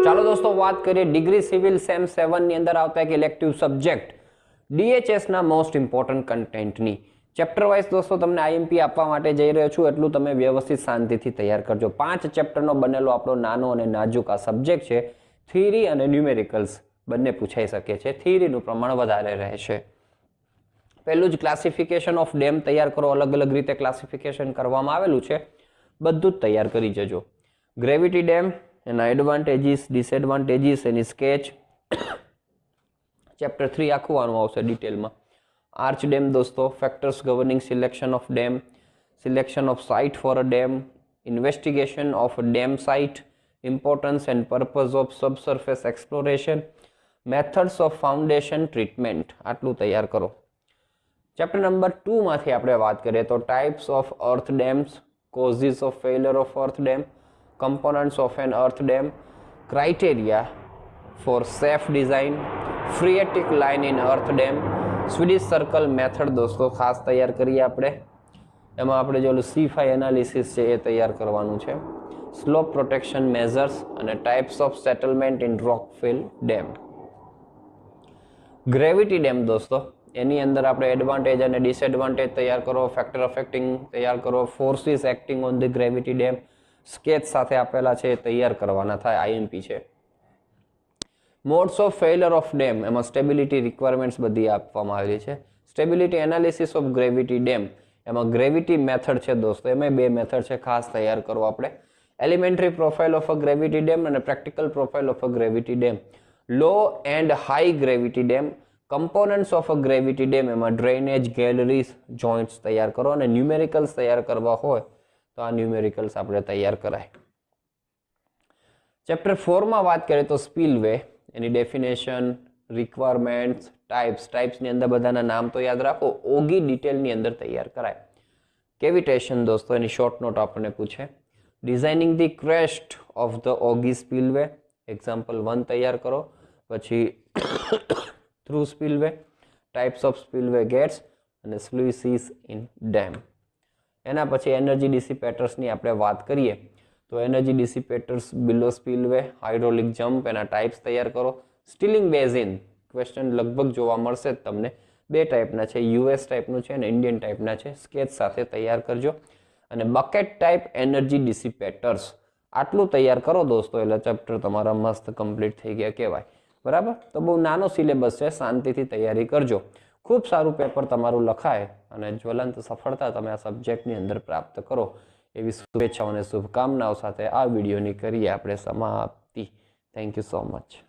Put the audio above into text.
ચાલો દોસ્તો વાત કરીએ ડિગ્રી સિવિલ સેમ 7 ની અંદર આવતા એક ઇલેક્ટિવ સબ્જેક્ટ DHS ના મોસ્ટ ઇમ્પોર્ટન્ટ કન્ટેન્ટની ચેપ્ટર વાઇઝ દોસ્તો તમને આઈએમપી આપવા માટે જઈ રહ્યો છું, એટલું તમે વ્યવસ્થિત શાંતિથી તૈયાર કરજો। 5 ચેપ્ટરનો બનેલો આપણો નાનો અને નાજુક આ સબ્જેક્ટ છે। થિયરી અને ન્યુમેરિકલ્સ બંને પૂછાઈ શકે છે, થિયરીનું પ્રમાણ વધારે રહેશે। પહેલું જ ક્લાસિફિકેશન ઓફ ડેમ તૈયાર કરો, અલગ અલગ રીતે ક્લાસિફિકેશન કરવામાં આવેલું છે, બધું જ તૈયાર કરી જજો। ગ્રેવિટી ડેમ, એના એડવાન્ટેજીસ, ડિસએડવાન્ટેજીસ, એની સ્કેચ, ચેપ્ટર 3 આખું આનું આવશે ડિટેલમાં। આર્ચ ડેમ દોસ્તો, factors governing selection of dam, selection of site for a dam, investigation of dam site, importance and purpose of subsurface exploration, methods of foundation treatment, આટલું તૈયાર કરો। Chapter number 2 માંથી આપણે વાત કરીએ તો types of earth dams, causes of failure of earth dam, components of an earth dam, criteria for safe design, phreatic line in earth dam, Swedish circle method દોસ્તો ખાસ તૈયાર કરીએ આપણે। એમાં આપણે જે C5 એનાલિસિસ છે એ તૈયાર કરવાનું છે। સ્લોપ પ્રોટેક્શન મેઝર્સ અને types of settlement in rockfill dam. Gravity dam દોસ્તો, એની અંદર આપણે એડવાન્ટેજ અને ડિસએડવાન્ટેજ તૈયાર કરો, ફેક્ટર અફેક્ટિંગ તૈયાર કરો, forces acting on the gravity dam sketch સાથે આપેલા છે, તૈયાર કરવાના થાય, આઈએમપી છે। Modes of failure of dam, એમાં સ્ટેબિલિટી રિક્વાયરમેન્ટ્સ બધી આપવામાં આવેલી છે। Stability analysis of gravity dam, એમાં ગ્રેવિટી મેથડ છે દોસ્તો, એમાં 2 મેથડ છે, ખાસ તૈયાર કરો આપણે। Elementary profile of a gravity dam અને practical profile of a gravity dam. Low and high gravity dam, components of a gravity dam, એમાં ડ્રેનેજ, ગેલરીઝ, જોઇન્ટ્સ તૈયાર કરો અને ન્યુમેરિકલ્સ તૈયાર કરવા હોય તો આ ન્યુમેરિકલ્સ આપણે તૈયાર કરાય। ચેપ્ટર 4 માં વાત કરીએ તો સ્પિલવે, એની ડેફિનેશન, રિક્વાયરમેન્ટ્સ, ટાઇપ્સની અંદર બધાના નામ તો યાદ રાખો, ઓગી ડિટેલની અંદર તૈયાર કરાય। કેવિટેશન દોસ્તો, એની શોર્ટ નોટ આપણને પૂછે। Designing the crest of the ogee spillway, example 1 તૈયાર કરો। પછી through spillway, types of spillway gates અને સ્લુઇસીસ ઇન ડેમ। એના પછી એનર્જી ડિસિપેટર્સની આપણે વાત કરીએ તો એનર્જી ડિસિપેટર્સ બિલો સ્પિલવે, હાઇડ્રોલિક જમ્પ, એના ટાઇપ્સ તૈયાર કરો। સ્ટીલિંગ બેઝિન, ક્વેશ્ચન લગભગ જોવા મળશે જ તમને, 2 ટાઈપના છે, યુએસ ટાઈપનું છે અને ઇન્ડિયન ટાઈપના છે, સ્કેચ સાથે તૈયાર કરજો। અને બકેટ ટાઈપ એનર્જી ડિસિપેટર્સ, આટલું તૈયાર કરો દોસ્તો એટલે ચેપ્ટર તમારા મસ્ત કમ્પ્લીટ થઈ ગયા કહેવાય, બરાબર। તો બહુ નાનો સિલેબસ છે, શાંતિથી તૈયારી કરજો, ખૂબ સારું પેપર તમારું લખાય અને જ્વલંત સફળતા તમે આ સબ્જેક્ટની અંદર પ્રાપ્ત કરો, એવી શુભેચ્છાઓ અને શુભકામનાઓ સાથે આ વિડીયોની કરીએ આપણે સમાપ્તિ। Thank you so much.